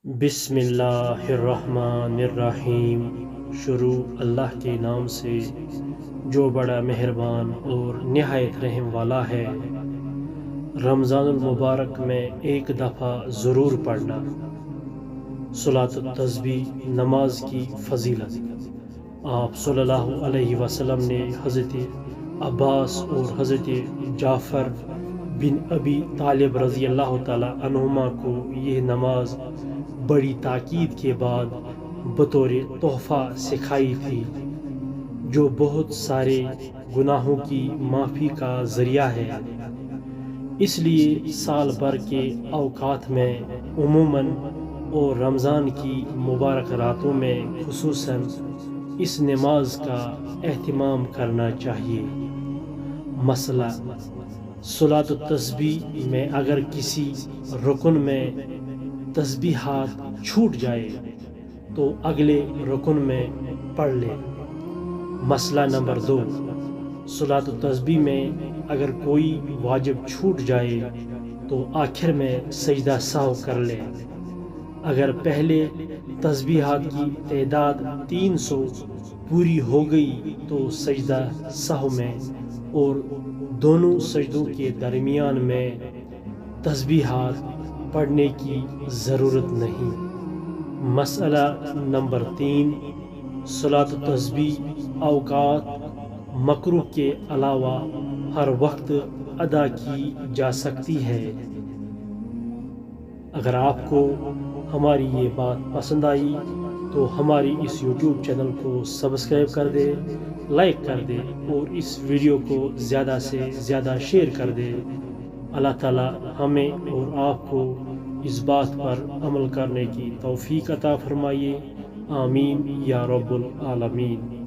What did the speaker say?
بسم اللہ الرحمن الرحیم۔ شروع اللہ کے نام سے جو بڑا مہربان اور نہایت رحم والا ہے۔ رمضان المبارک میں ایک دفعہ ضرور پڑھنا۔ صلاۃ التسبیح نماز کی فضیلت۔ آپ صلی اللہ علیہ وسلم نے حضرت عباس اور حضرت جعفر بن ابی طالب رضی اللہ تعالی عنہما کو یہ نماز بڑی تاکید کے بعد بطور تحفہ سکھائی تھی، جو بہت سارے گناہوں کی معافی کا ذریعہ ہے۔ اس لیے سال بھر کے اوقات میں عموماً اور رمضان کی مبارک راتوں میں خصوصاً اس نماز کا اہتمام کرنا چاہیے۔ مسئلہ: صلاۃ التسبیح میں اگر کسی رکن میں تسبیحات چھوٹ جائے تو اگلے رکن میں پڑھ لے۔ مسئلہ نمبر 2، صلاۃ التسبیح میں اگر کوئی واجب چھوٹ جائے تو آخر میں سجدہ سہو کر لے۔ اگر پہلے تسبیحات کی تعداد 300 پوری ہو گئی تو سجدہ سہو میں اور دونوں سجدوں کے درمیان میں تسبیحات پڑھنے کی ضرورت نہیں۔ مسئلہ نمبر 3، صلاۃ التسبیح اوقات مکروہ کے علاوہ ہر وقت ادا کی جا سکتی ہے۔ اگر آپ کو ہماری یہ بات پسند آئی تو ہماری اس یوٹیوب چینل کو سبسکرائب کر دے، لائک کر دے اور اس ویڈیو کو زیادہ سے زیادہ شیئر کر دے۔ اللہ تعالی ہمیں اور آپ کو اس بات پر عمل کرنے کی توفیق عطا فرمائیے۔ آمین یا رب العالمین۔